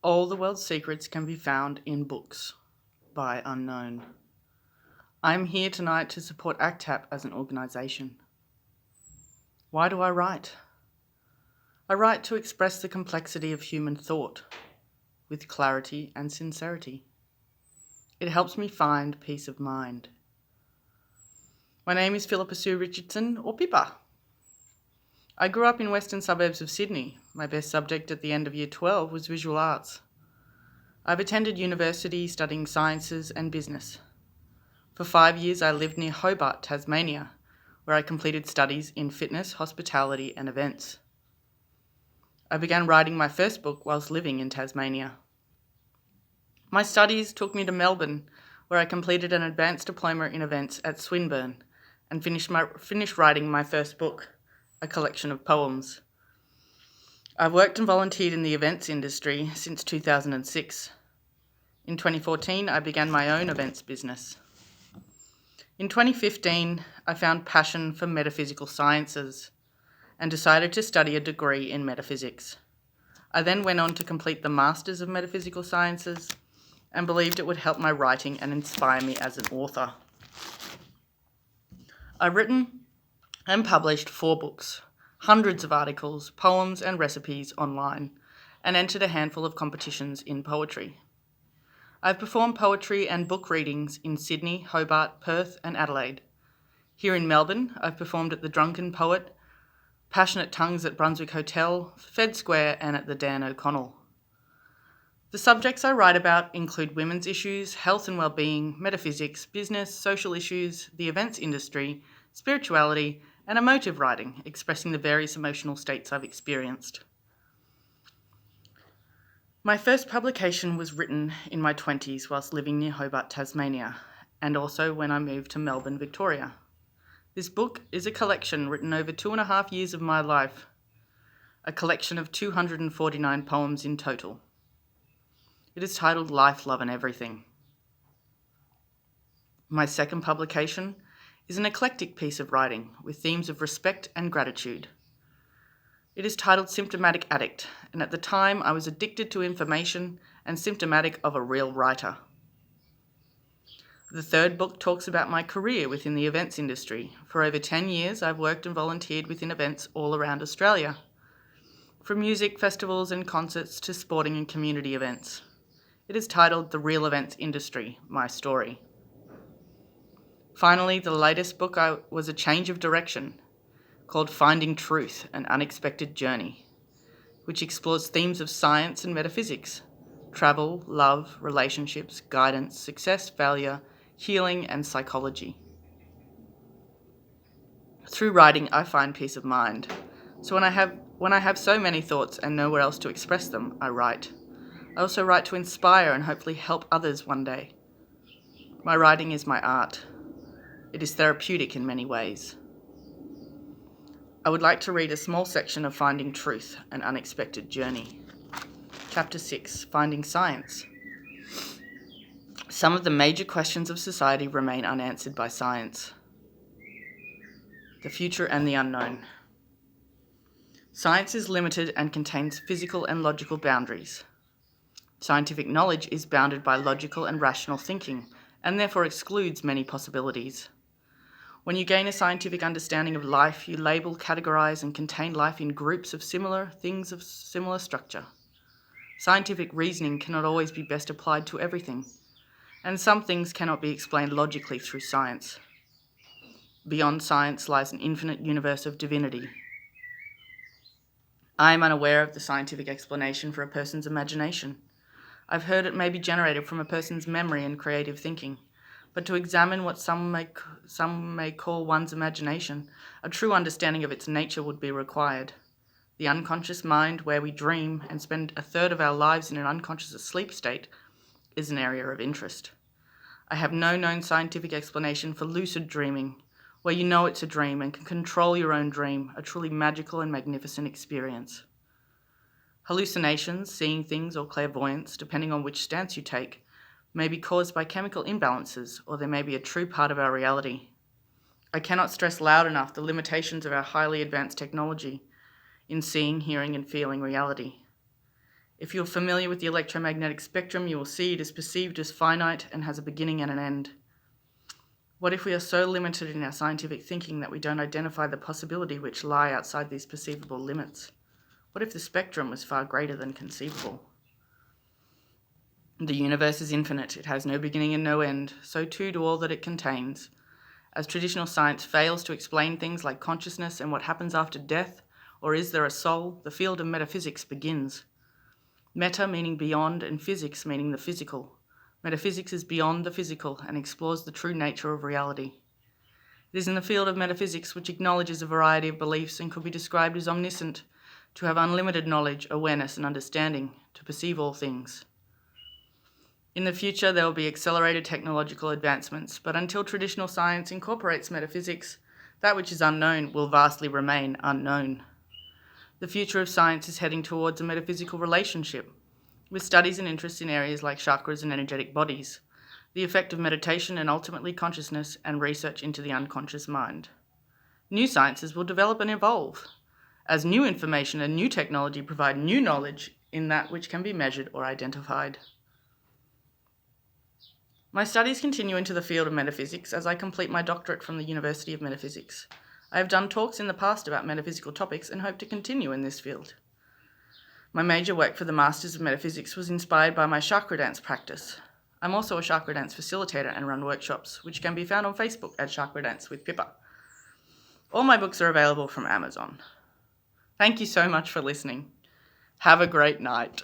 All the world's secrets can be found in books by Unknown. I'm here tonight to support Actap as an organisation. Why do I write? I write to express the complexity of human thought with clarity and sincerity. It helps me find peace of mind. My name is Philippa Sue Richardson, or Pippa. I grew up in western suburbs of Sydney. My best subject at the end of Year 12 was visual arts. I've attended university studying sciences and business. For 5 years I lived near Hobart, Tasmania, where I completed studies in fitness, hospitality and events. I began writing my first book whilst living in Tasmania. My studies took me to Melbourne, where I completed an advanced diploma in events at Swinburne and finished writing my first book, a collection of poems. I've worked and volunteered in the events industry since 2006. In 2014, I began my own events business. In 2015, I found passion for metaphysical sciences and decided to study a degree in metaphysics. I then went on to complete the Masters of Metaphysical Sciences and believed it would help my writing and inspire me as an author. I've written and published 4 books, hundreds of articles, poems and recipes online, and entered a handful of competitions in poetry. I've performed poetry and book readings in Sydney, Hobart, Perth and Adelaide. Here in Melbourne, I've performed at the Drunken Poet, Passionate Tongues at Brunswick Hotel, Fed Square and at the Dan O'Connell. The subjects I write about include women's issues, health and well-being, metaphysics, business, social issues, the events industry, spirituality, and emotive writing, expressing the various emotional states I've experienced. My first publication was written in my 20s whilst living near Hobart, Tasmania, and also when I moved to Melbourne, Victoria. This book is a collection written over 2.5 years of my life, a collection of 249 poems in total. It is titled Life, Love and Everything. My second publication is an eclectic piece of writing with themes of respect and gratitude. It is titled Symptomatic Addict, and at the time I was addicted to information and symptomatic of a real writer. The third book talks about my career within the events industry. For over 10 years I've worked and volunteered within events all around Australia, from music festivals and concerts to sporting and community events. It is titled The Real Events Industry, My Story. Finally, the latest book was a change of direction called Finding Truth, An Unexpected Journey, which explores themes of science and metaphysics, travel, love, relationships, guidance, success, failure, healing, and psychology. Through writing, I find peace of mind. So when I have so many thoughts and nowhere else to express them, I write. I also write to inspire and hopefully help others one day. My writing is my art. It is therapeutic in many ways. I would like to read a small section of Finding Truth, An Unexpected Journey. Chapter 6, Finding Science. Some of the major questions of society remain unanswered by science. The future and the unknown. Science is limited and contains physical and logical boundaries. Scientific knowledge is bounded by logical and rational thinking, and therefore excludes many possibilities. When you gain a scientific understanding of life, you label, categorize, and contain life in groups of similar things of similar structure. Scientific reasoning cannot always be best applied to everything, and some things cannot be explained logically through science. Beyond science lies an infinite universe of divinity. I am unaware of the scientific explanation for a person's imagination. I've heard it may be generated from a person's memory and creative thinking. But to examine what some may call one's imagination, a true understanding of its nature would be required. The unconscious mind, where we dream and spend 1/3 of our lives in an unconscious sleep state, is an area of interest. I have no known scientific explanation for lucid dreaming, where you know it's a dream and can control your own dream, a truly magical and magnificent experience. Hallucinations, seeing things, or clairvoyance, depending on which stance you take, may be caused by chemical imbalances, or they may be a true part of our reality. I cannot stress loud enough the limitations of our highly advanced technology in seeing, hearing, and feeling reality. If you're familiar with the electromagnetic spectrum, you will see it is perceived as finite and has a beginning and an end. What if we are so limited in our scientific thinking that we don't identify the possibility which lie outside these perceivable limits? What if the spectrum was far greater than conceivable? The universe is infinite. It has no beginning and no end. So too do all that it contains. As traditional science fails to explain things like consciousness and what happens after death, or is there a soul, the field of metaphysics begins. Meta meaning beyond and physics meaning the physical. Metaphysics is beyond the physical and explores the true nature of reality. It is in the field of metaphysics, which acknowledges a variety of beliefs and could be described as omniscient, to have unlimited knowledge, awareness, and understanding, to perceive all things. In the future, there will be accelerated technological advancements, but until traditional science incorporates metaphysics, that which is unknown will vastly remain unknown. The future of science is heading towards a metaphysical relationship, with studies and interests in areas like chakras and energetic bodies, the effect of meditation and ultimately consciousness, and research into the unconscious mind. New sciences will develop and evolve, as new information and new technology provide new knowledge in that which can be measured or identified. My studies continue into the field of metaphysics as I complete my doctorate from the University of Metaphysics. I have done talks in the past about metaphysical topics and hope to continue in this field. My major work for the Masters of Metaphysics was inspired by my chakra dance practice. I'm also a chakra dance facilitator and run workshops, which can be found on Facebook at Chakra Dance with Pippa. All my books are available from Amazon. Thank you so much for listening. Have a great night.